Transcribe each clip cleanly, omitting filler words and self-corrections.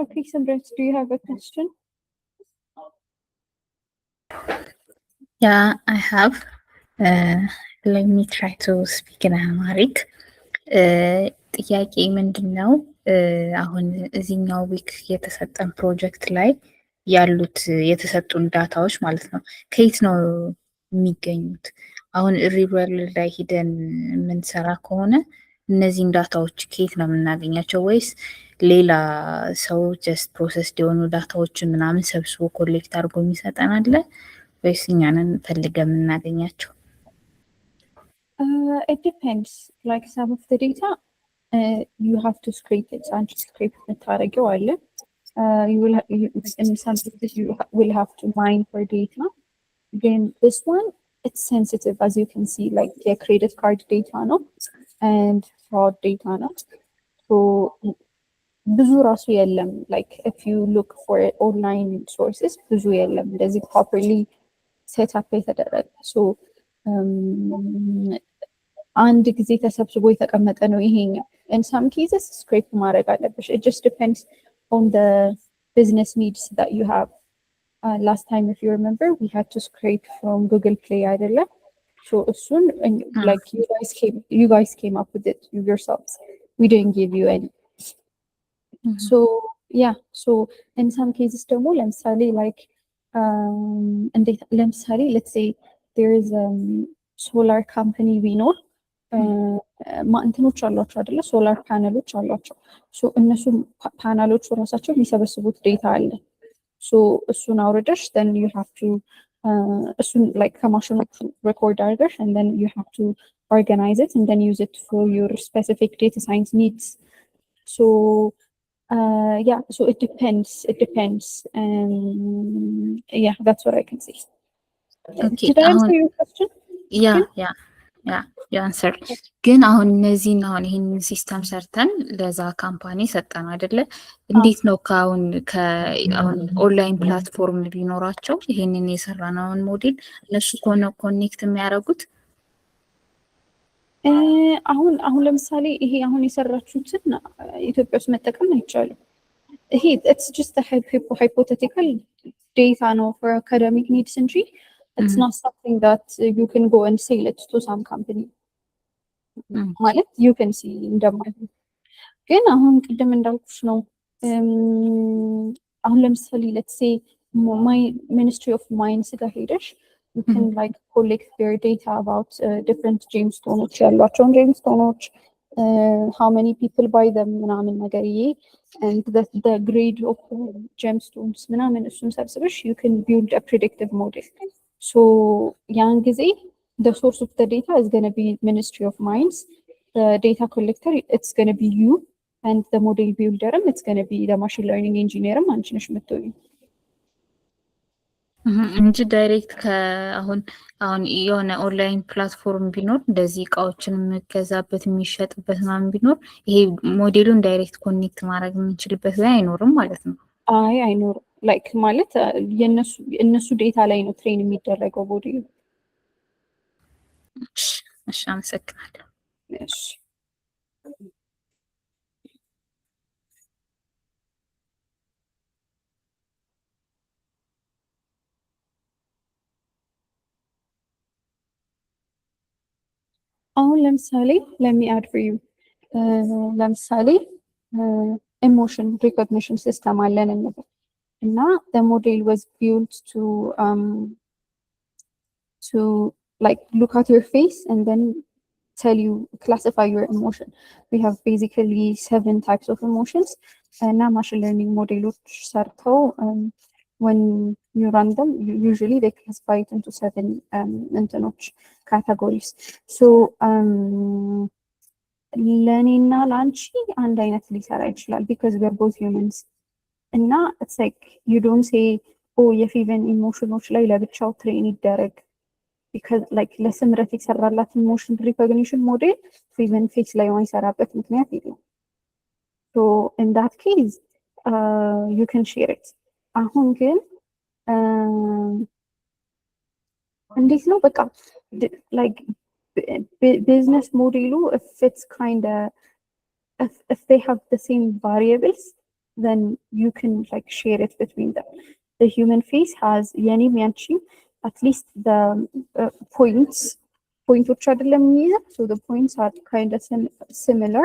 Okay, Sabret, do you have a question? Yeah, I have. Let me try to speak in Amharic. ጥያቄ ምንድን ነው? አሁን እዚህኛው ዊክ የተሰጠን ፕሮጀክት ላይ ያሉት የተሰጡን ዳታዎች ማለት ነው ከየት ነው የሚገኙት? አሁን ሪቨር ላይ ሂደን የምንሰራ ከሆነ እነዚህን ዳታዎች ከየት ነው የምናገኛቸው? ወይስ ሌላ ሰው ጀስት ፕሮሰስ የሆኑ ዳታዎችን ምናምን ሰብስቦ ኮሌክት አድርጎ የሚሰጠን አለ ወይስ እኛንን ፈልገን የምናገኛቸው? It depends. Like some of the data, you have to scrape it. And scrape የምታደርገው አለ. You will in some cases you will have to mine for data. Again, this one it's sensitive, as you can see, like the credit card data, no, and fraud data, no. So ብዙ ራሱ የለም. Like if you look for online sources, ብዙ የለም. Does it properly set up የተደረገ? So አንድ ጊዜ ተሰብስቦ የተቀመጠ ነው ይሄኛው. In some cases scrape ማድረግ አለብሽ. It just depends on the business needs that you have. Last time, if you remember, we had to scrape from Google Play አይደለም? So soon, like you guys came up with it yourselves. We didn't give you any. So yeah, so in some cases ደግሞ ለምሳሌ like ለምሳሌ let's say there is solar company we know እንትኖች አሏቸው አይደለ? ሶላር ፓነሎች አሏቸው። ሶ እነሱ ፓነሎቹ ራሳቸው የሚሰበስቡት ዴታ አለ። ሶ እሱን አውርደሽ then you have to እሱን like ከማሽኖቹ record አድርገሽ and then you have to organize it and then use it for your specific data science needs. So yeah, so it depends. Yeah, that's what I can say. Okay, did I answer your question? Yeah, you answered. ግን አሁን እነዚህን አሁን ይህን ሲስተም ሰርተን ለዛ ካምፓኒ ሰጠን አይደለ? እንዴት ነው ከአሁን ኦንላይን ፕላትፎርም ቢኖራቸው ይሄንን የሰራነውን ሞዴል እነሱ ኮኔክት የሚያደርጉት? አሁን ለምሳሌ ይሄ አሁን የሰራችሁትን ኢትዮጵያ ውስጥ መጠቀም አይቻልም። ይሄ it's just a hypothetical data ነው for academic needs እንጂ it's not something that you can go and sell it to some company. ማለት you can see እንደማለት ነው። ግን አሁን ቅድም እንዳልኩሽ ነው አሁን ለምሳሌ let's say my Ministry of Mines ጋር ሄደሽ you can like collect their data about different gemstones ያሏቸውን gemstones, how many people buy them ምናምን ነገር ይሄ and the grade of gemstones ምናምን እሱን ሰብስበሽ you can build a predictive model. So ያን ጊዜ the source of the data is going to be Ministry of Mines. The data collector, it's going to be you, and the model builder, it's going to be the machine learning engineer. አንቺ ነሽ የምትሆኚው እንጂ ዳይሬክት አሁን የሆነ ኦንላይን ፕላትፎርም ቢኖር እንደዚህ እቃዎችን የምገዛበት የሚሸጥበት ምናምን ቢኖር ይሄ ሞዴሉን ዳይሬክት ኮኔክት ማድረግ የምንችልበት ላይ አይኖርም ማለት ነው? አይ አይኖርም። ላይክ ማለት የነሱ ዴታ ላይ ነው ትሬን የሚደረገው ሞዴሉ። እሺ አመሰግናለሁ። እሺ አሁን ለምሳሌ let me add for you ለምሳሌ emotion recognition system አለን እንበል እና the model was built to like look at your face and then tell you classify your emotion. We have basically 7 types of emotions and machine learning modelos ሰርተው when you run them usually they classify it into 7 እንትኖች categories. So ለኔና ላንቺ አንድ አይነት ሊሰራ ይችላል because we are both humans. እና it's like you don't say oh የፌቨን ኢሞሽኖች ላይ ለብቻው ትሬን ይደረግ because like ለስምረት የተሰራላት ኢሞሽን ሪኮግኒሽን ሞዴል ፌቨን ፌስ ላይ ማይሰራበት ምክንያት የለም። So in that case you can share it. አሁን ግን እንዴት ነው በቃ like business modelu if it's kind of if they have the same variables then you can like share it between them. The human face has የኔም ያንቺም at least the points so the points are kind of similar.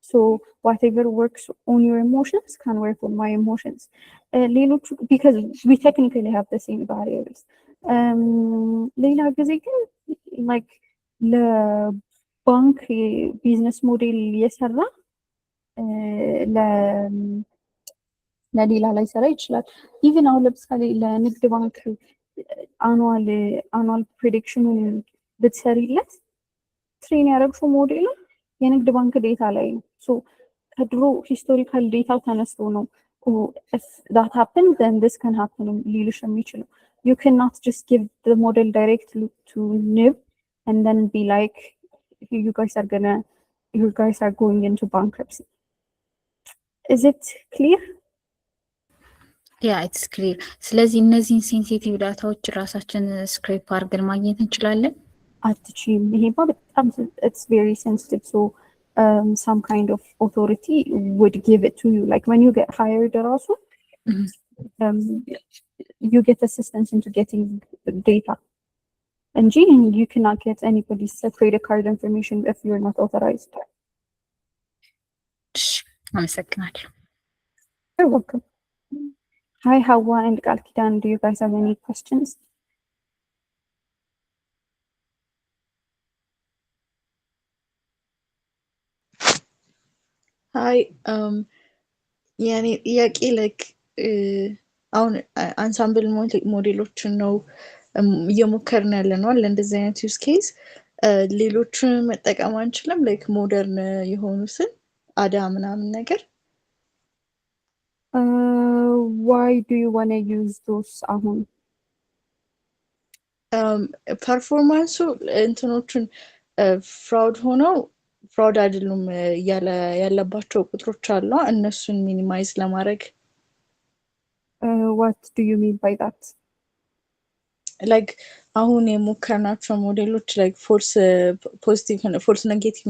So whatever works on your emotions can work on my emotions. Because we technically have the same variables. ሌላ ጊዜ ግን like ለባንክ ቢዝነስ ሞዴል የሰራ ለሌላ ላይ ሰራ ይችላል። ኢቭን አሁን ለምሳሌ ለንግድ ባንክ አኑዋል ፕሬዲክሽኑን ብትሰሪለት ትሬን ያደረግሽው ሞዴሉ የንግድ ባንክ ዴታ ላይ ነው። ሶ ከድሮ ሂስቶሪካል ዴታው ተነስቶ ነው if that happens then this can happen ሊልሽ የሚችለው። You cannot just give the model directly to NIB and then be like you guys are going into bankruptcy. Is it clear? Yeah, it's clear. ስለዚህ እነዚህን ሴንሲቲቭ ዳታዎች ራሳችን ስክሬፕ አድርገን ማግኘት እንችላለን? አትችይም። ይሄማ በጣም it's very sensitive, so some kind of authority would give it to you. Like when you get hired also, you get assistance into getting data. And you cannot get anybody's credit card information if you're not authorized. አመሰግናለሁ። You're welcome. Hi, Hawa and Kalkidan. Do you guys have any questions? Hi, ያኔ ጥያቄ like አሁን አንሳምብል ሞዴሎችን ነው እየሞከርን ያለ ነው ለእንደዚህ አይነት ዩዝ ኬዝ ሌሎችን መጠቀም አንችልም like ሞደርን የሆኑትን አዳ ምናምን ነገር Why do you want to use those አሁን ፐርፎርማንሱ እንትኖችን ፍራውድ ሆነው ፍራውድ አይደሉም ያለባቸው ቁጥሮች አሉ እነሱን ሚኒማይዝ ለማድረግ what do you mean by that? like አሁን የሞከርናቸው ሞዴሎች like ፎልስ ፖዚቲቭ ፎልስ ኔጌቲቭ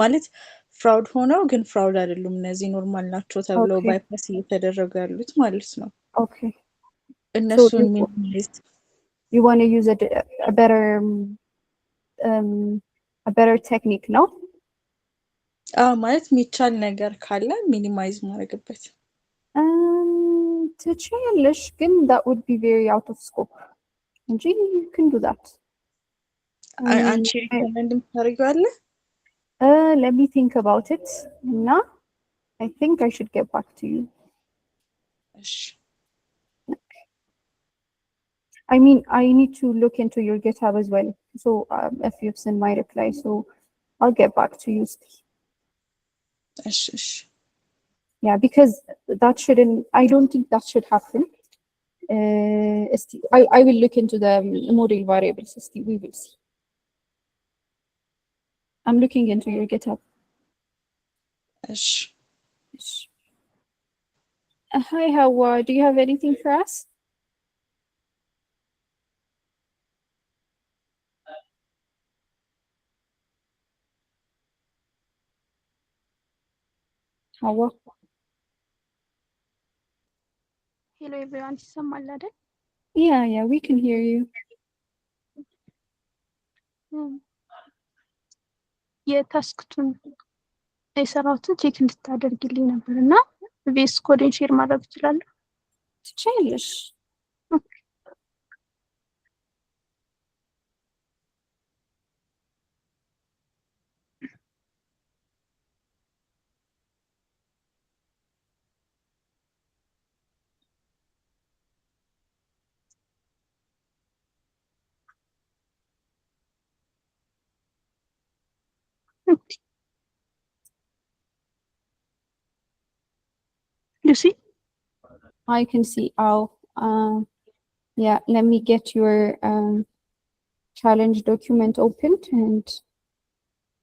ማለት ፍራውድ ሆነው ግን ፍራውድ አይደሉም እነዚህ ኖርማል ናቸው ተብለው ባይፓስ እየተደረጉ ያሉት ማለት ነው። Okay. እነሱን ሚኒማይዝ you want to use a better technique, no? ማለት የሚቻል ነገር ካለ ሚኒማይዝ ማድረግበት ትችያለሽ ግን that would be very out of scope. እንጂ you can do that. አንቺ ሪኮመንድ ታደርጊዋለ? Let me think about it. እና I think I should get back to you. እሺ I mean, I need to look into your GitHub as well. So if you've seen my reply, so I'll get back to you. Yeah, because I don't think that should happen. I will look into the model variables. We will see. I'm looking into your GitHub. Hi, Hawa. Do you have anything for us? Hawa. Hello everyone, ይሰማል? Yeah, we can hear you. የታስክቱን የሰራሁትን ቼክ እንድታደርግልኝ ነበርና ቪኤስ ኮድን ሼር ማድረግ እችላለሁ? ትችያለሽ። You see? I can see. Yeah, let me get your challenge document opened and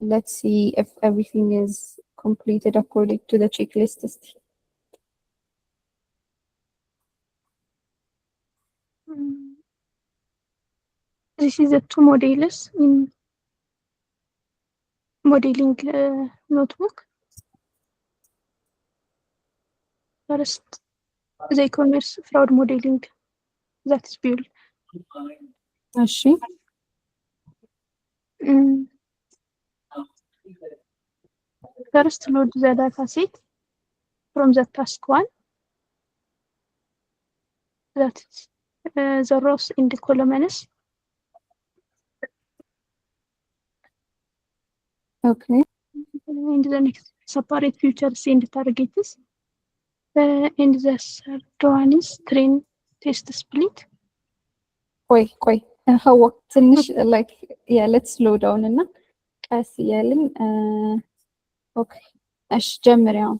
let's see if everything is completed according to the checklist. This is the two models in modeling notebook. First, the e-commerce fraud modeling that is built. እሺ First, load the data set from the task one. That is the rows in the columns. okay And the next, separate futures and targets. And the third one is train test split. ቆይ ሀዋ ትንሽ like yeah let's slow down እና ቀስ እያልን okay እሺ ጀምሪ አሁን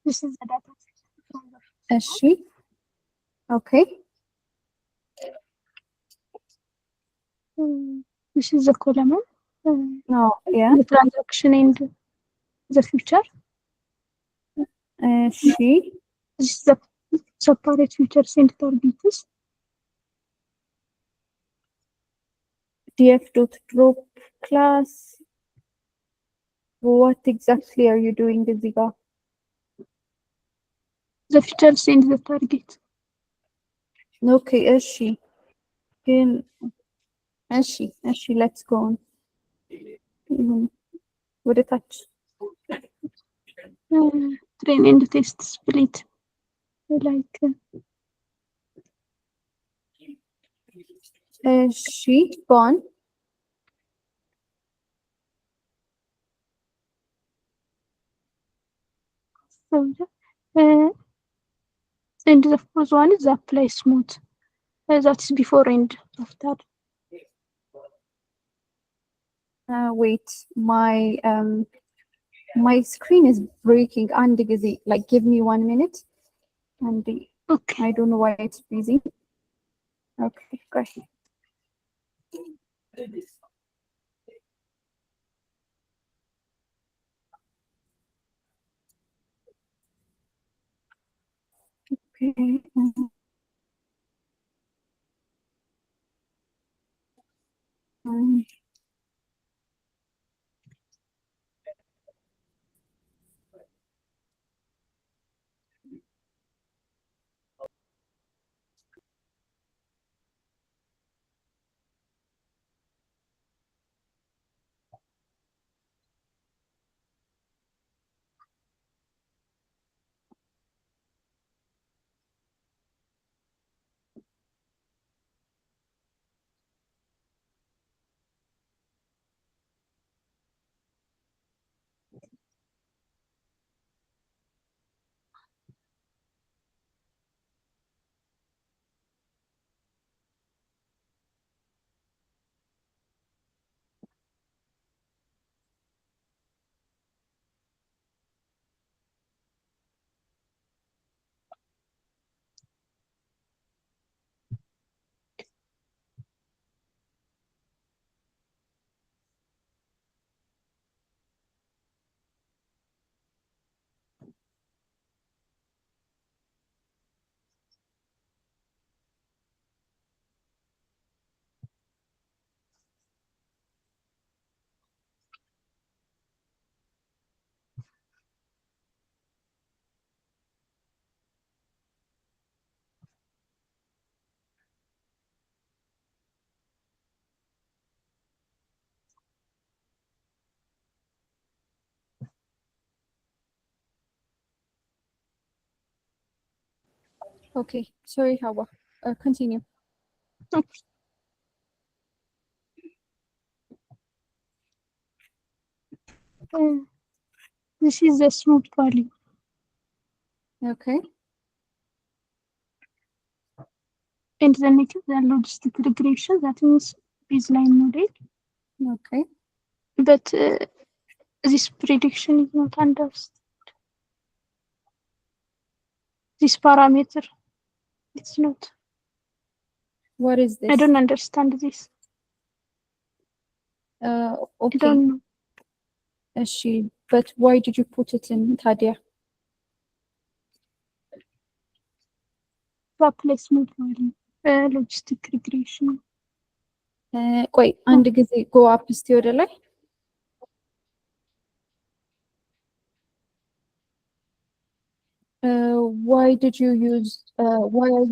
This is the data set. እሺ okay This is the column. no yeah The transaction and the future. እሺ This is the separate futures and targets. df.drop class what exactly are you doing እዚህ ጋር The futures and the target. okay እሺ ግን እሺ let's go on ወደ ታች Train and test split. Like እሺ go on and the fourth one is the apply smooth. That is before and after. wait my screen is breaking and like give me 1 minute and Okay. I don't know why it's busy okay go ahead okay okay sorry Hawa continue This is the smooth value. okay And the next, the logistic regression, that means baseline model. okay But this prediction is not understood. This parameter, it's not. what is this I don't understand this. I okay don't know. but why did you put it in Tadia To apply smooth value, logistic regression. ቆይ አንድ ጊዜ ጎ አፕ እስቲ ወደ ላይ why did you use why are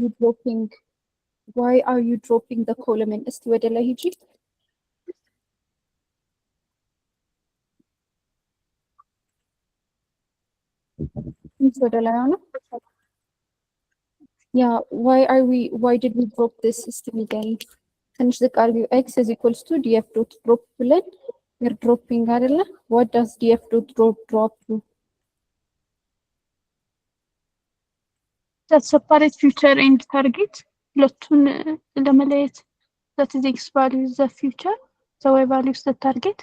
you dropping the column እስቲ ወደ ላይ ሂጂ ወደ ላይ ሆነ Yeah, why did we drop this system again? Finish the cardio x is equals to df dot drop ብለን we're dropping አይደለ? What does df dot drop to? That separate future and target. ሁለቱን ለመለየት that is x value is the future, the y value is the target.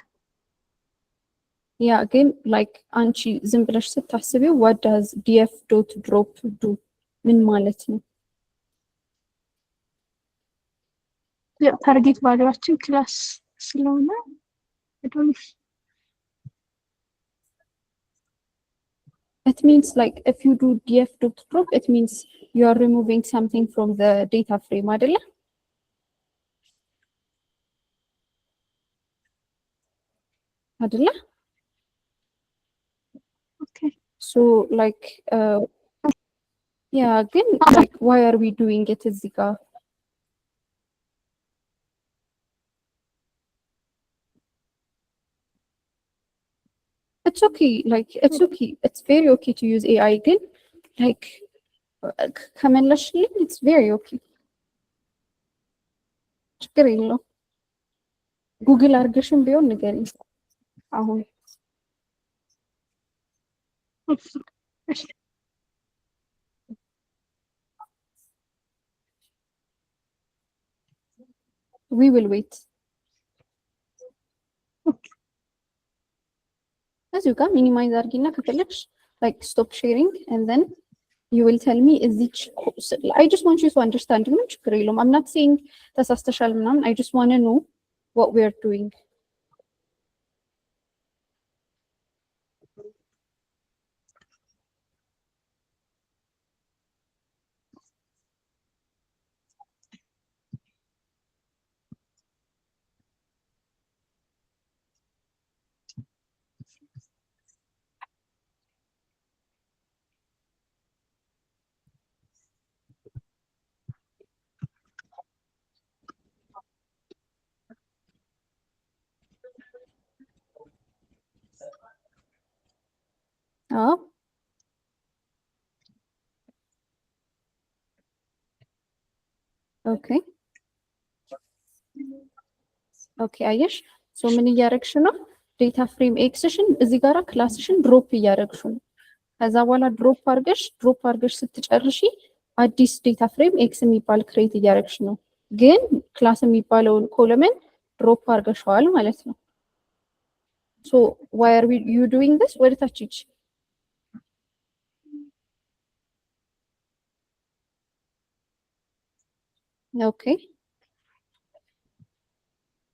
Yeah, again, like አንቺ ዝም ብለሽ ስታስቢው what does df dot drop do? ምን ማለት ነው? ታርጌት ቫልዩዋችን ክላስ ስለሆነ It means like if you do df dot drop, it means you are removing something from the data frame አይደለ? አይደለ? Okay. So like yeah, again, like why are we doing it እዚህ ጋር? It's okay, like it's okay. It's very okay to use AI again. Like ከመለሽልኝ it's very okay. ችግር የለውም። ጉግል አድርገሽም ቢሆን ንገሪኝ አሁን we will wait. እዚሁ ጋር ሚኒማይዝ አድርጊና ከፈለግሽ like stop sharing and then you will tell me I just want you to understand ምንም ችግር የለውም. I'm not saying ተሳስተሻል ምናምን. I just want to know what we are doing. Oh. Okay. Okay, አየሽ ሶ ምን እያደረግሽ ነው? ዴታ ፍሬም ኤክስሽን እዚህ ጋራ ክላስሽን ድሮፕ እያደረግሽ ነው። ከዛ በኋላ ድሮፕ አድርገሽ ስትጨርሺ አዲስ ዴታ ፍሬም ኤክስ የሚባል ክሬት እያደረግሽ ነው። ግን ክላስ የሚባለውን ኮለመን ድሮፕ አድርገሽዋል ማለት ነው። ሶ why are you doing this? ወደ ታች ሂጂ። ኦኬ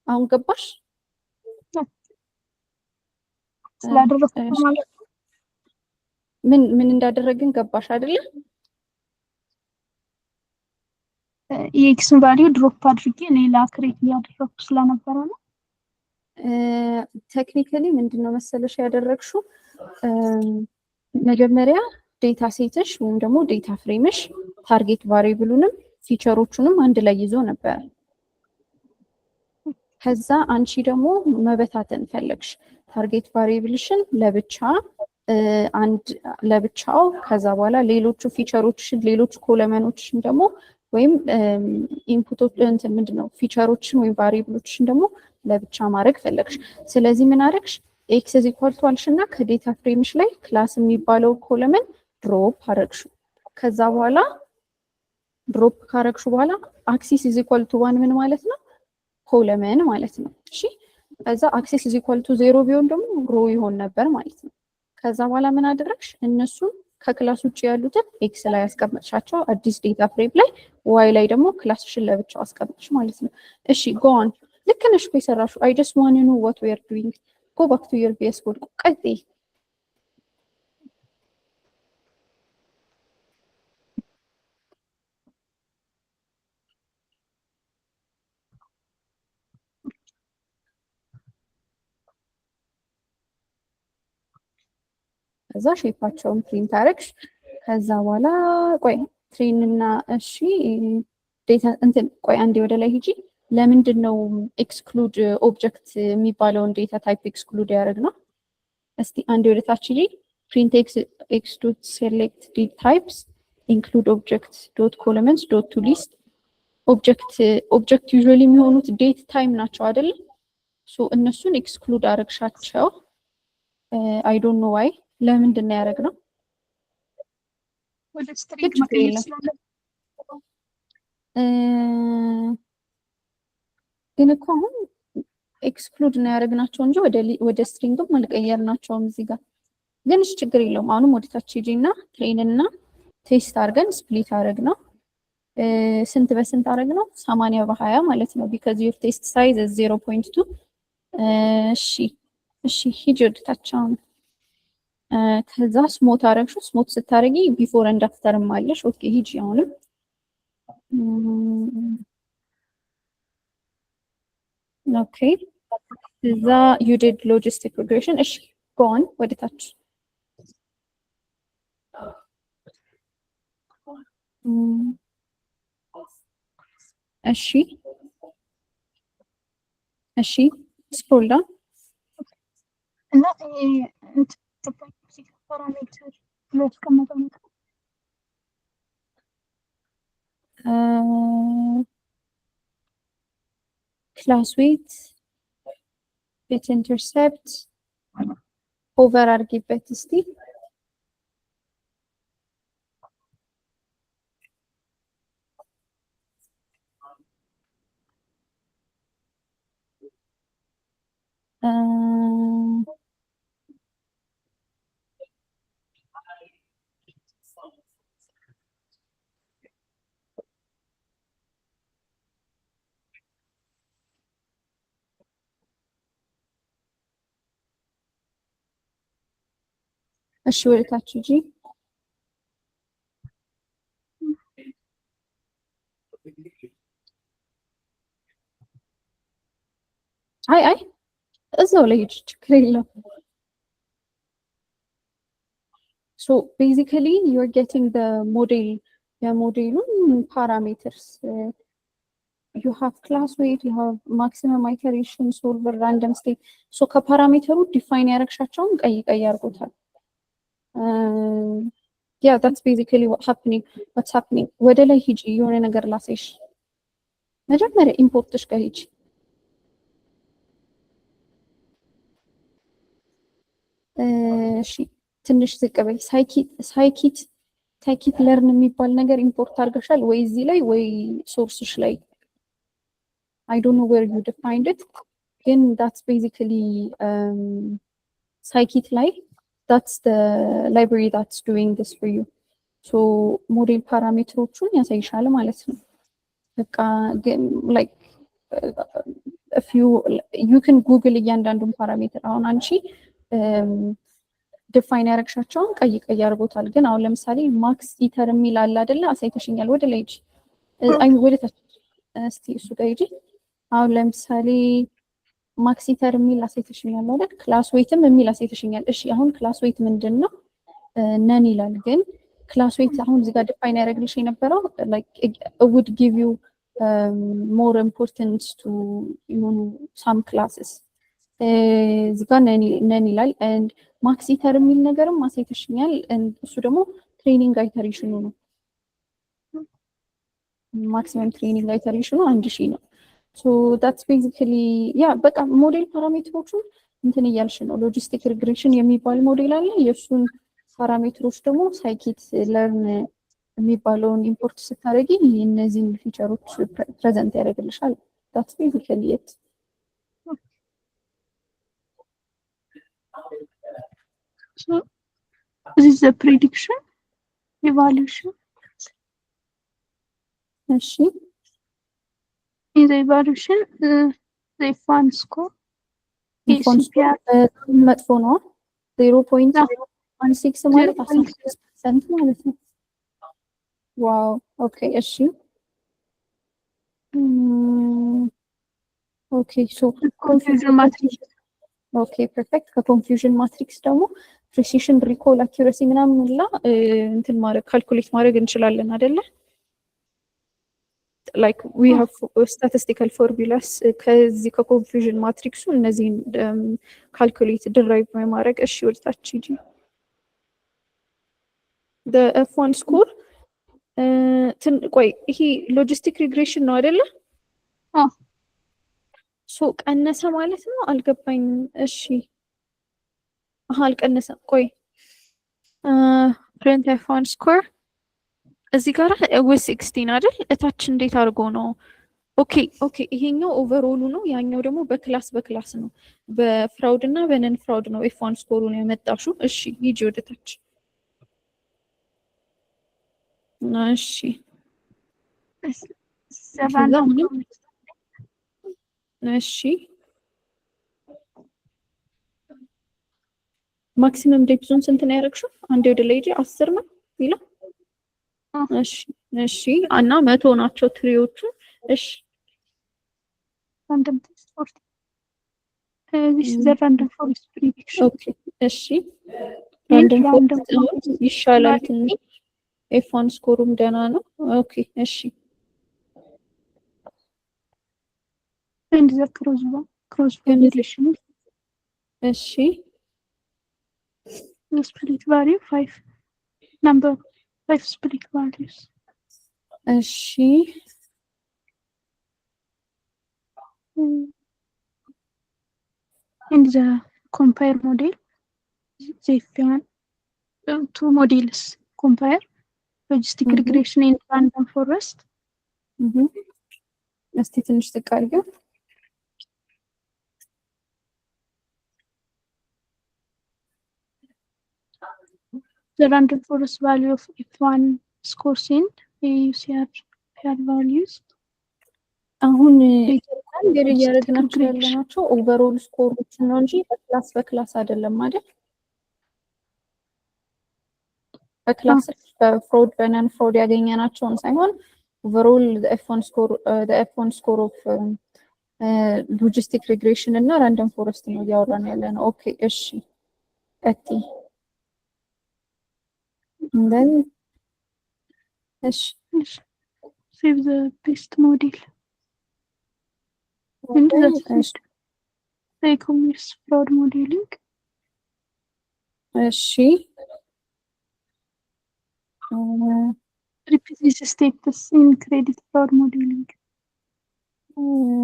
አሁን ገባሽ? ስላደረኩት ማለት ምን እንዳደረግን ገባሽ አይደለ? የኤክስን ቫልዩ ድሮፕ አድርጌ ሌላ ክሬት እያደረኩ ስለነበረ ነው። ቴክኒካሊ ምንድነው መሰለሽ ያደረግሽው? መጀመሪያ ዴታ ሴትሽ ወይም ደግሞ ዴታ ፍሬምሽ ታርጌት ቫሪብሉንም ፊቸሮቹንም አንድ ላይ ይዞ ነበር። ከዛ አንቺ ደግሞ መበታተን ፈለግሽ። ታርጌት ቫሪብልሽን ለብቻ አንድ ለብቻው ከዛ በኋላ ሌሎቹ ፊቸሮችሽን ሌሎቹ ኮለመኖችሽን ደግሞ ወይም ኢንፑቶች እንትን ምንድነው ፊቸሮችሽን ወይም ቫሪብሎችሽን ደግሞ ለብቻ ማድረግ ፈለግሽ። ስለዚህ ምን አደረግሽ? ኤክስ ኢዝ ኢኳል ቱ አልሽና ከዴታ ፍሬምሽ ላይ ክላስ የሚባለው ኮለመን ድሮፕ አደረግሽ። ከዛ በኋላ ድሮፕ ካረግሽ በኋላ አክሲስ ኢዝ ኢኳል ቱ ዋን ምን ማለት ነው? ኮለመን ማለት ነው። እሺ ከዛ አክሲስ ኢዝ ኢኳል ቱ 0 ቢሆን ደግሞ ሮ ይሆን ነበር ማለት ነው። ከዛ በኋላ ምን አደረግሽ? እነሱን ከክላስ ውጭ ያሉትን ኤክስ ላይ ያስቀመጥሻቸው አዲስ ዴታ ፍሬም ላይ፣ ዋይ ላይ ደግሞ ክላስሽን ለብቻው አስቀመጥሽ ማለት ነው። እሺ ጎ ኦን። ልክ ነሽ እኮ የሰራሽው። አይ ጀስት ዋን ኖ ዋት ዊ አር ዱይንግ። ጎ ባክ ቱ ዩር ቪኤስ ኮድ። ቀጥይ። ከዛ ሼፓቸውን ፕሪንት አረግሽ። ከዛ በኋላ ቆይ ትሬን እና እሺ ዴታ እንትን ቆይ አንዴ ወደ ላይ ሂጂ። ለምንድን ነው ኤክስክሉድ ኦብጀክት የሚባለውን ዴታ ታይፕ ኤክስክሉድ ያደረግ ነው? እስቲ አንዴ ወደ ታች ሂጂ። ፕሪንት ኤክስክሉድ ሴሌክት ዲ ታይፕስ ኢንክሉድ ኦብጀክት ዶት ኮለመንስ ዶት ቱ ሊስት። ኦብጀክት ዩዥዋሊ የሚሆኑት ዴት ታይም ናቸው አይደል? ሶ እነሱን ኤክስክሉድ አረግሻቸው። አይ ዶንት ኖ ዋይ ለምንድን ነው ያደረግ ነው? ወደ ስትሪንግ መቀየር ስላለ ግን እኮ አሁን ኤክስክሉድ ነው ያደረግናቸው እንጂ ወደ ስትሪንግም አልቀየርናቸውም እዚህ ጋር። ግን እሺ ችግር የለውም። አሁንም ወደ ታች ሂጂ እና ትሬን እና ቴስት አድርገን ስፕሊት አድርግ ነው። ስንት በስንት አድርግ ነው? 80 በ20 ማለት ነው። ቢካዝ ዩር ቴስት ሳይዝ 0.2 እሺ ሂጂ ወደ ታች አሁን። ከዛ ስሞት አረግሽው። ስሞት ስታረጊ ቢፎር ኤንድ አፍተርም አለሽ። ኦኬ ሂጂ አሁንም ኦኬ እዛ you did logistic regression። እሺ go on ወደ ታች እሺ ስክሮል ዳውን እና ፓራሜትር ብሎ ያስቀመጠው ነገር ክላስ ዌት ቤት ኢንተርሴፕት ኦቨር አድርጊበት እስቲ። እሺ ወደ ታች ሂጂ። አይ እዛው ላይ ሂጂ ችግር የለውም። So basically you're getting the model, የሞዴሉን parameters. You have class weight, you have maximum iteration, solver, random state. So ከፓራሜተሩ ዲፋይን ያደረግሻቸውን ቀይ አድርጎታል። Yeah, that's basically what's happening. ወደ ላይ ሂጂ የሆነ ነገር ላሳይሽ። መጀመሪያ ኢምፖርትሽ ጋር ሂጂ። እሺ ትንሽ ዝቅ በይ። ሳይኪት ለርን የሚባል ነገር ኢምፖርት አድርገሻል ወይ እዚህ ላይ ወይ ሶርስሽ ላይ? I don't know where you defined it. ግን that's basically scikit ላይ that's the library that's doing this for you. So ሞዴል ፓራሜትሮቹን ያሳይሻል ማለት ነው። በቃ like if you can google እያንዳንዱን ፓራሜትር አሁን አንቺ ዲፋይን ያረግሻቸውን ቀይ አድርጎታል። ግን አሁን ለምሳሌ ማክስ ኢተር የሚል አለ አይደለ? አሳይተሽኛል። ወደ ላይ ሂጂ። ወደ ታች እስቲ እሱ ጋር ሂጂ። አሁን ለምሳሌ ማክስ ኢተር የሚል አሳይተሽኛል አይደል? ክላስ ዌይትም የሚል አሳይተሽኛል። እሺ አሁን ክላስ ዌይት ምንድን ነው? ነን ይላል። ግን ክላስ ዌይት አሁን እዚህ ጋር ዲፋይን ያደረግልሽ የነበረው like it would give you more importance to some classes. እዚህ ጋር ነን ይላል። and ማክስ ኢተር የሚል ነገርም አሳይተሽኛል። እሱ ደግሞ ትሬኒንግ አይተሬሽኑ ነው። ማክሲመም ትሬኒንግ አይተሬሽኑ 1000 ነው። so that's basically በቃ ሞዴል ፓራሜትሮቹ እንትን እያልሽ ነው። ሎጂስቲክ ሪግሬሽን የሚባል ሞዴል አለ። የእሱን ፓራሜትሮች ደግሞ ሳይኪት ለርን የሚባለውን ኢምፖርት ስታደርጊ እነዚህን ፊቸሮች ፕሬዘንት ያደርግልሻል። that's basically it. So this is the prediction, evaluation. እሺ In the evaluation, the fun score is መጥፎ ነው። 0.16 ማለት 16% ማለት ነው። ዋው ኦኬ እሺ ኦኬ ሶ confusion matrix. ኦኬ ፐርፌክት። ከኮንፊውዥን ማትሪክስ ደግሞ ፕሪሲሽን፣ ሪኮል፣ አኪዩረሲ ምናምን ሁላ እንትን ማድረግ ካልኩሌት ማድረግ እንችላለን አይደለ? ላይክ ዊ ሃቭ ስታቲስቲካል ፎርሙላስ ከዚህ ከኮንፊውዥን ማትሪክሱ እነዚህን ካልኩሌት ድራይቭ ማድረግ። እሺ ወደታች ሂጂ። F1 ስኮር ቆይ ይሄ ሎጂስቲክ ሪግሬሽን ነው አይደለ? አዎ። ሶ ቀነሰ ማለት ነው? አልገባኝም። እሺ አልቀነሰም። ቆይ print F1 ስኮር እዚህ ጋር with 16 አይደል? እታች እንዴት አድርጎ ነው? ኦኬ ይሄኛው ኦቨርኦሉ ነው፣ ያኛው ደግሞ በክላስ ነው። በፍራውድ እና በነን ፍራውድ ነው F1 ስኮሩን ያመጣሹ። እሺ ሂጂ ወደታች። እሺ እሺ ማክሲመም ዴፕዙን ስንት ነው ያደረግሽው? አንዴ ወደ ላይ ሂጂ። 10 ነው ይላል። እሺ እና 100 ናቸው ትሪዎቹ። እሺ random test for this is the random forest prediction. ኦኬ እሺ random ይሻላል ትንሽ። F1 ስኮሩም ደህና ነው። ኦኬ እሺ and the cross validation. እሺ the split value 5 number 5 split values. እሺ and the compare model, they found two models compare logistic regression in random forest. እስቲ ትንሽ ተቃርገው። The random forest value of F1 scores in AUCR values. አሁን እያደረግናቸው ያለናቸው ኦቨርኦል ስኮሮች ነው እንጂ በክላስ አይደለም አይደል? በክላስ በፍሮድ በነን ፍሮድ ያገኘናቸውን ሳይሆን ኦቨርኦል F1 ስኮር ኦፍ ሎጂስቲክ ሪግሬሽን እና ራንደም ፎረስት ነው እያወራን ያለ ነው። ኦኬ እሺ then save the best model. And that's first e-commerce fraud modeling. እሺ repeat this status in credit fraud modeling.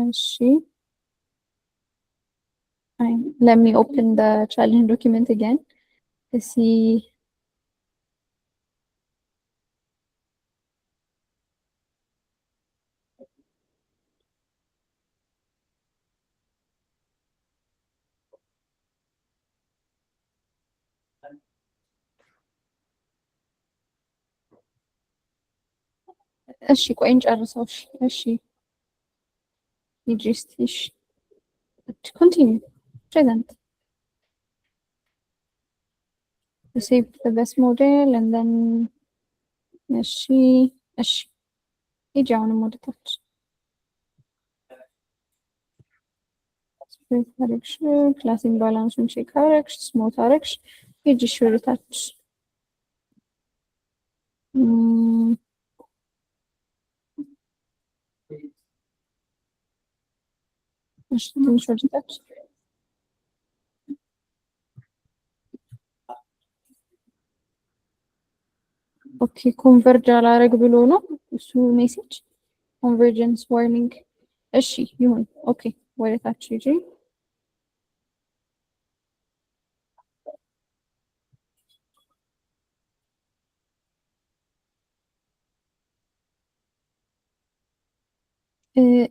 እሺ let me open the challenge document again to see. እሺ ቆይ እንጨርሰው። እሺ እሺ continue present save the best model and then እሺ ሂጂ አሁንም ወደታች ስፕሬድ አረግሽ፣ ክላስ ኢምባላንሱን ቼክ አረግሽ፣ ስሞት አረግሽ፣ ሂጂ እሺ ወደታች ትንሽ ወደታች ኦኬ ኮንቨርጅ አላረግ ብሎ ነው እሱ ሜሴጅ ኮንቨርጀንስ ዋርኒንግ። እሺ ይሁን ኦኬ ወደታች ሂጂ።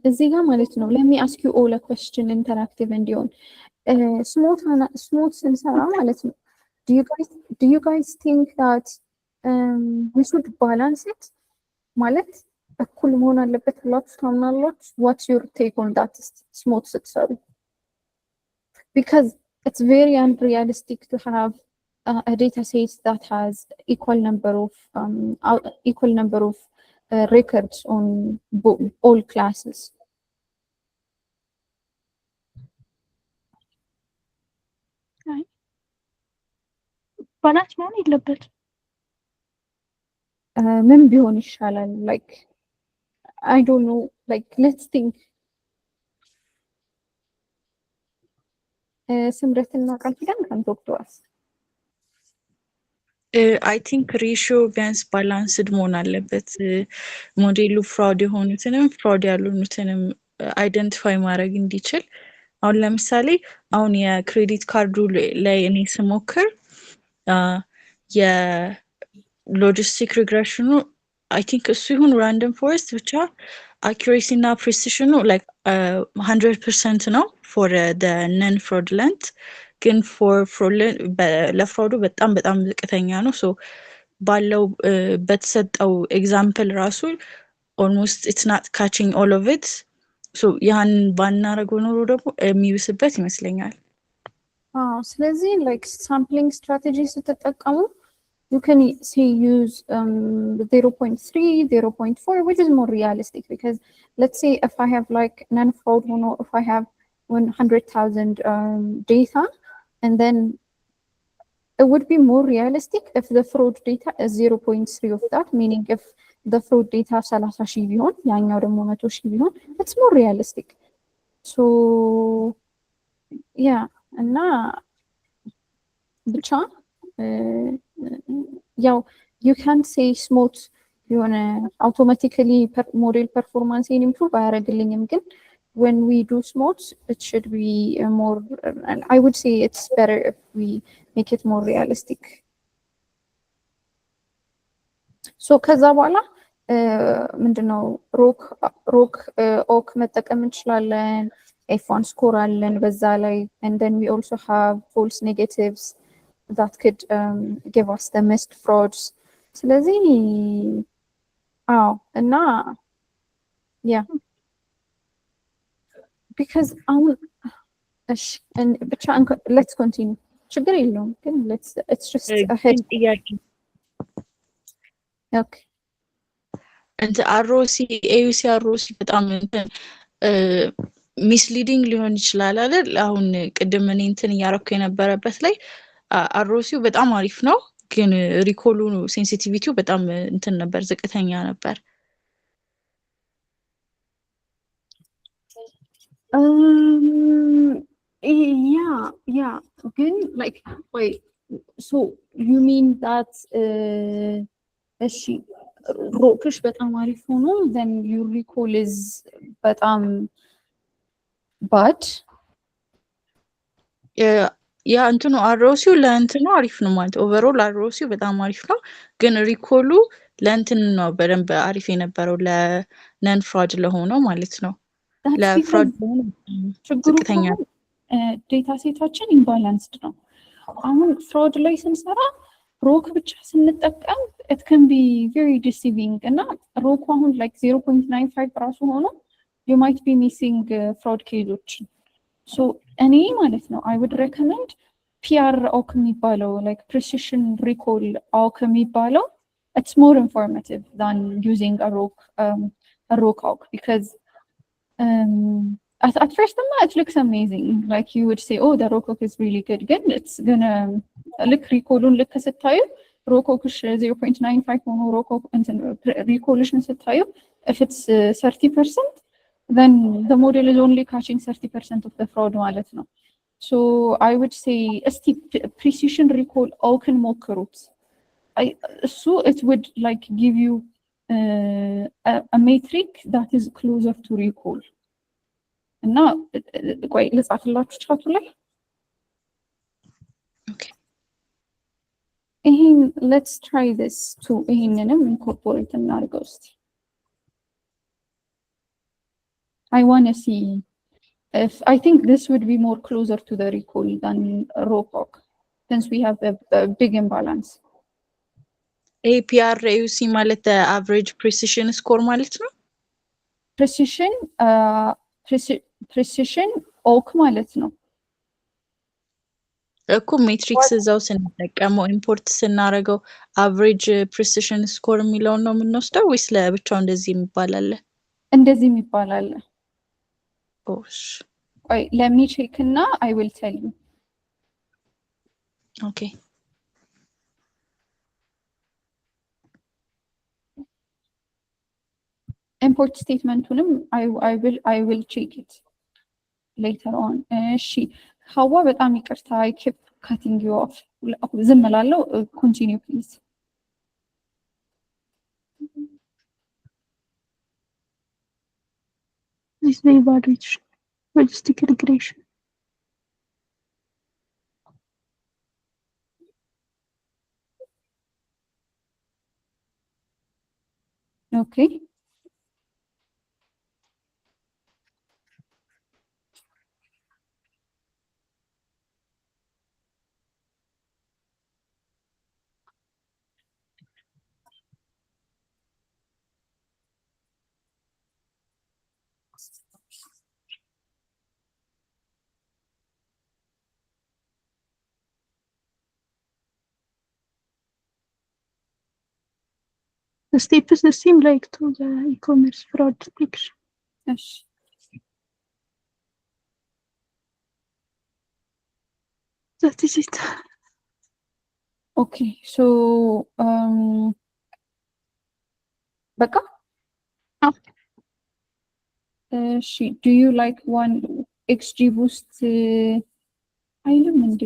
እዚህ ጋር ማለት ነው ለሚ አስክ ዩ ኦል ኩዌስችን ኢንተራክቲቭ እንዲሆን ስሞት ስንሰራ ማለት ነው do you guys think that we should balance it ማለት እኩል መሆን አለበት ብላችሁ ታምናላችሁ? what's your take on that ስሞት ስትሰሩ? because it's very unrealistic to have a data set that has equal number of records on all classes. ባላንስ መሆን የለበት። ምን ቢሆን ይሻላል? like I don't know, like let's think. ስምረትና ቃል ኪዳን can talk to us. አይ ቲንክ ሬሽዮ ቢያንስ ባላንስድ መሆን አለበት። ሞዴሉ ፍራውድ የሆኑትንም ፍራውድ ያልሆኑትንም አይደንቲፋይ ማድረግ እንዲችል። አሁን ለምሳሌ አሁን የክሬዲት ካርዱ ላይ እኔ ስሞክር የሎጂስቲክ ሪግሬሽኑ አይ ቲንክ እሱ ይሁን ራንደም ፎረስት ብቻ አኪሬሲ እና ፕሪሲሽኑ ላይክ 100% ነው ፎር ነን ፍሮድለንት ግን ለፍራውዱ በጣም በጣም ዝቅተኛ ነው። ሶ ባለው በተሰጠው ኤግዛምፕል ራሱ ኦልሞስት ኢትስ ናት ካቺንግ ኦል ኦፍ ኢት። ሶ ያን ባናረገው ኖሮ ደግሞ የሚብስበት ይመስለኛል። ስለዚህ like sampling strategy ስትጠቀሙ you can say use 0.3, 0.4, which is more realistic, because let's say if I have like non-fraud or if I have 100,000 data, and then it would be more realistic if the fraud data is 0.3 of that, meaning if the fraud data 30,000 ቢሆን ያኛው ደግሞ 100,000 ቢሆን it's more realistic. So yeah, እና ብቻ ያው you can't say smooth የሆነ automatically model performance improve አያደርግልኝም፣ ግን when we do smooth it should be more, I would say it's better if we make it more realistic. So ከዛ በኋላ ምንድነው ሮክ ኦክ መጠቀም እንችላለን። F1 score አለን በዛ ላይ, and then we also have false negatives that could give us the missed frauds. ስለዚህ እና yeah, because ብቻ let's continue. ችግር የለውም ግን it's just ahead. Okay. እንት አሮሲ ኤዩሲ አሮሲ በጣም ሚስሊዲንግ ሊሆን ይችላል አይደል? አሁን ቅድም እኔ እንትን እያረኩ የነበረበት ላይ አሮሲው በጣም አሪፍ ነው፣ ግን ሪኮሉ ሴንሲቲቪቲው በጣም እንትን ነበር፣ ዝቅተኛ ነበር። Yeah, ግን like wait, so you mean that እሺ ሮክሽ በጣም አሪፍ ሆኖ then your recall is በጣም bad? ያ እንትኑ አሮሲው ለእንትኑ አሪፍ ነው ማለት ኦቨርኦል አሮሲው በጣም አሪፍ ነው፣ ግን ሪኮሉ ለእንትን ነው በደንብ አሪፍ የነበረው ለነን ፍራድ ለሆነው ማለት ነው። ለፍራድ ዝቅተኛ ዴታ ሴታችን ኢምባላንስድ ነው። አሁን ፍራድ ላይ ስንሰራ ሮክ ብቻ ስንጠቀም it can be very deceiving እና ሮክ አሁን like 0.95 ራሱ ሆኖ you might be missing fraud cases. So እኔ ማለት ነው I would recommend PR ኦክ የሚባለው like precision recall ኦክ የሚባለው it's more informative than using a rock oak, because at first it looks amazing, like you would say oh the rock oak is really good, ግን it's gonna look recallun ልክ ስታዩ rock oak 0.95 ሆኖ rock oak recallation ስታዩ if it's 30%, then the model is only catching 30% of the fraud ማለት ነው። So I would say እስቲ precision recall ኦክን ሞክሩት። So it would like give you a metric that is closer to recall. እና ቆይ ልጻፍላችሁ ቻቱ ላይ Okay. Let's try this too. ይሄንንም incorporate እናድርገው እስቲ። I want to see if I think this would be more closer to the recall than rock, since we have a big imbalance. APR AUC ማለት average precision score ማለት ነው። precision ኦክ ማለት ነው እኮ ሜትሪክስ እዛው ስንጠቀመው ኢምፖርት ስናረገው average precision score የሚለውን ነው የምንወስደው ወይስ ለብቻው እንደዚህ የሚባል አለ? እንደዚህ የሚባል አለ። ኦሽ ቆይ let me check እና I will tell you. Okay. import statement-uንም I will check it later on. እሺ ሀዋ በጣም ይቅርታ I keep cutting you off. ዝም እላለሁ. Continue please. This is the evaluation, logistic regression. Okay. The step is the same like to the e-commerce fraud detection. Yes. That is it. Okay. So በቃ do you like one XGBoost አይልም እንዴ?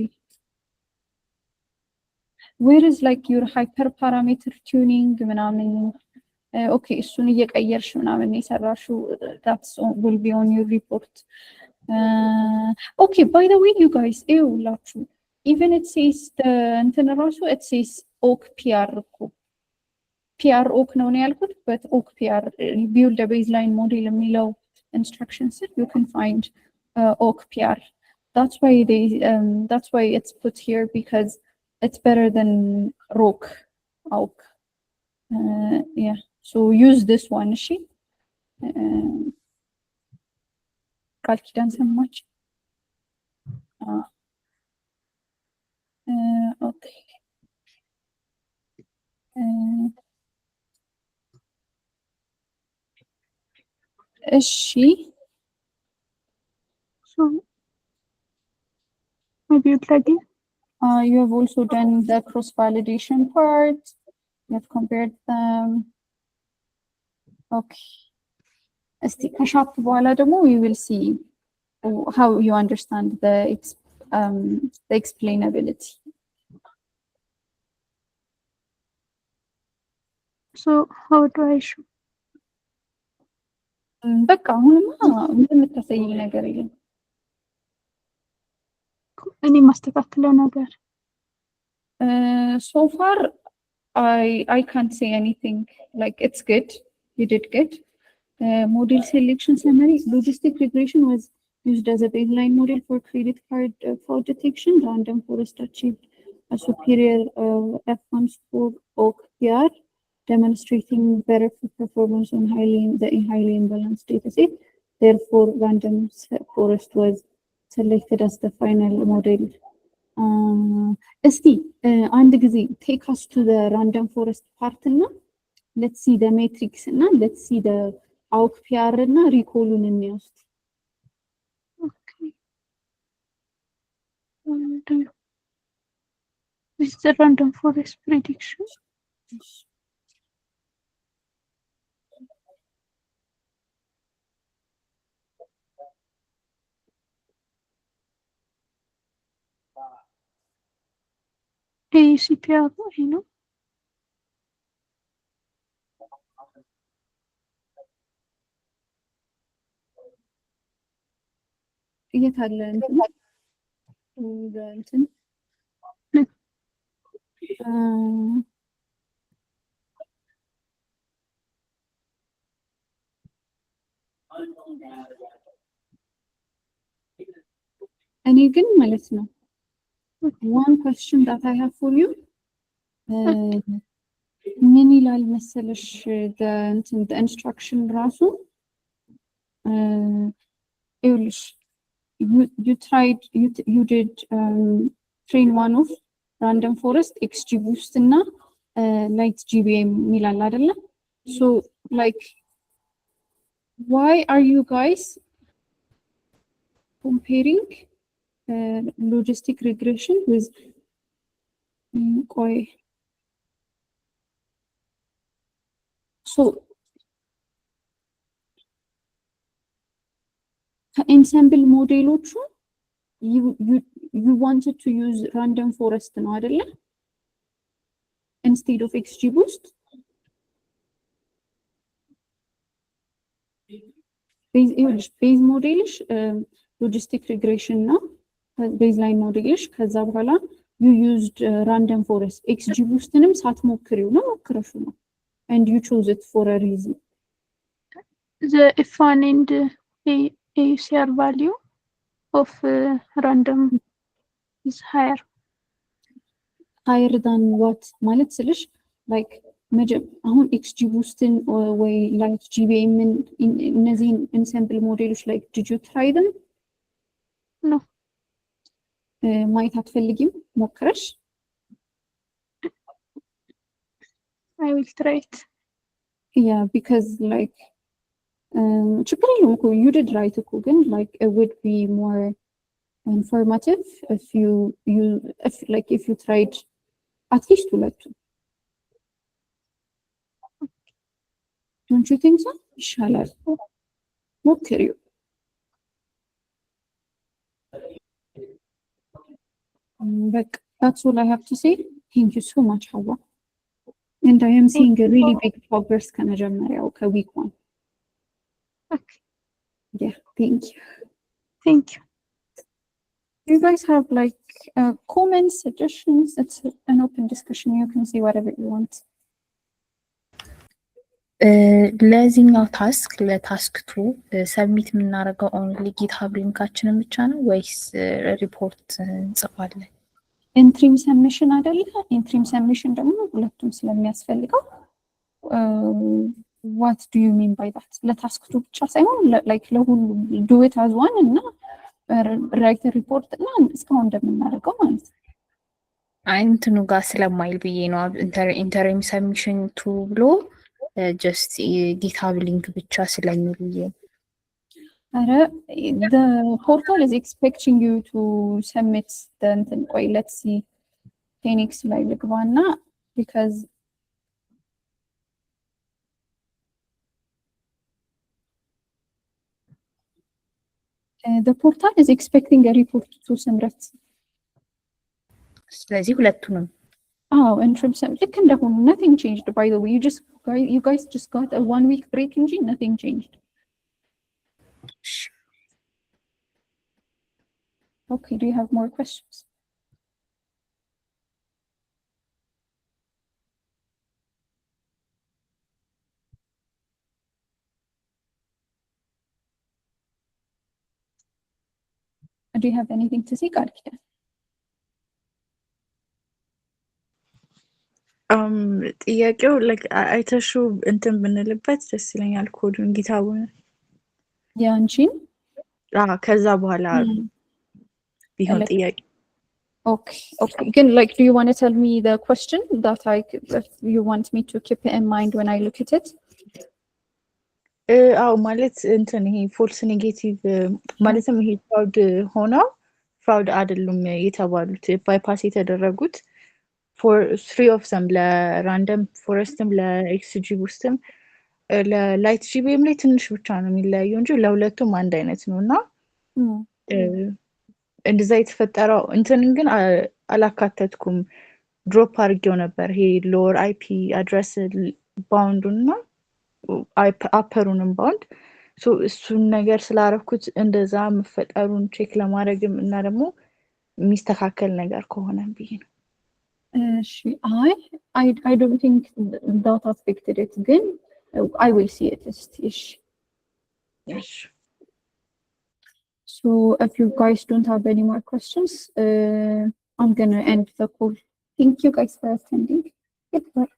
Where is like your hyperparameter tuning ምናምን? Okay, እሱን እየቀየርሽ ምናምን የሰራሽው that will be on your report. Okay, by the way, you guys, ይኸውላችሁ even it says the እንትን ራሱ it says oak PR እኮ PR oak ነው ያልኩት, but oak PR build a baseline model የሚለው instruction set you can find oak PR. That's why it's put here because it's better than oak. Yeah, so use this one. She ቃል ኪዳን ሰማች. Okay. she So maybe you plug in. You have also done the cross-validation part. You have compared them. Okay. እስቲ ከሻፕ በኋላ ደግሞ we will see how you understand the explainability. So how do I show? በቃ አሁንማ ምንም የምታሳየኝ ነገር የለም. እኔ ማስተካከለ ነገር so far I can't say anything. Like it's good. You did good. Model selection summary. Logistic regression was used as a baseline model for credit card fraud detection. Random forest achieved a superior F1 score oak PR, demonstrating better performance on highly imbalanced data set. Therefore, random forest was selected as the final model. እስቲ አንድ ጊዜ take us to the random forest part እና let's see the matrix እና let's see the oak PR እና recall-ን እንወስድ. Okay. This is the random forest prediction. ACPR, you know. የት አለ እንትን እኔ ግን ማለት ነው one question that I have for you ምን ይላል መሰለሽ the instruction ራሱ ይኸውልሽ you did train one of random forest XGBoost እና light GBM ይላል አይደለ? So like why are you guys comparing logistic regression with so ከኤንሰምብል ሞዴሎቹ you wanted to use random forest ነው አይደለ? instead of XGBoost. ቤዝ ሞዴልሽ ሎጂስቲክ ሪግሬሽን ነው ቤዝ ላይን ሞዴልሽ። ከዛ በኋላ you used random forest XGboostንም ሳትሞክሪው ነው ሞክረሽው ነው and you chose it for a reason. The F1 and AUCR value of random is higher than what ማለት ስልሽ like አሁን XGboostን ወይ like GBMን እነዚህን ensemble ሞዴሎች like did you try them? No. ማየት አትፈልጊም ሞክረሽ? I will try it. Yeah, because like ችግር የለውም እኮ you did right እኮ ግን like it would be more informative if you tried at least ሁለቱ. Don't you think so? ይሻላል ሞክሪው። But that's all I have to say. Thank you so much, Hawa. And I am seeing a really big progress ከመጀመሪያው ከweek 1. Okay. Yeah, thank you. Thank you. You guys have like comments, suggestions? It's an open discussion. You can say whatever you want. ለዚህኛው ታስክ ለታስክ 2 ሰብሚት የምናደርገው ኦንሊ ጊትሃብ ሊንካችንን ብቻ ነው ወይስ ሪፖርት እንጽፋለን? ኢንትሪም ሰብሚሽን አይደለ? ኢንትሪም ሰብሚሽን ደግሞ ሁለቱም ስለሚያስፈልገው what do you mean by that? ለታስክ 2 ብቻ ሳይሆን like ለሁሉም do it as one እና ራይት ሪፖርት እና እስካሁን እንደምናደርገው ማለት ነው። እንትኑ ጋር ስለማይል ብዬ ነው ኢንተሪም ሰብሚሽን 2 ብሎ just GitHub link ብቻ ስለሚል ብዬ ነው። the portal is expecting you to submit the ቆይ let's see Phoenix ላይ ልግባና because the portal is expecting a report to Simrat. ስለዚህ ሁለቱንም interim ልክ እንደሆኑ nothing changed by the way. You guys just got a 1 week break እንጂ nothing changed. Okay, do you have more questions? Do you have anything to say, Karkia? ጥያቄው like አይተሹ እንትን ብንልበት ደስ ይለኛል ኮዱን ጊታቡን ያንቺን ከዛ በኋላ ቢሆን ጥያቄ Okay. Again, like, do you want to tell me the question that you want me to keep in mind when I look at it? ማለት እንትን ይሄ ፎልስ ኔጌቲቭ ማለትም ይሄ ፍራውድ ሆነው ፍራውድ አይደሉም የተባሉት ባይፓስ የተደረጉት for 3 of them ለራንደም ፎረስትም ለኤክስጂቡስትም ለላይት ጂቢኤም ላይ ትንሽ ብቻ ነው የሚለያየው እንጂ ለሁለቱም አንድ አይነት ነውና እንደዛ የተፈጠረው እንትን ግን አላካተትኩም ድሮፕ አድርጌው ነበር ይሄ ሎወር አይፒ አድረስ ባውንዱና አፐሩንም ባውንድ እሱን ነገር ስላረኩት እንደዛ መፈጠሩን ቼክ ለማድረግም እና ደግሞ የሚስተካከል ነገር ከሆነ ብዬ ነው። I don't think that affected it again. I will see it. Yes. So if you guys don't have any more questions, I'm gonna end the call. Thank you guys for attending. Goodbye.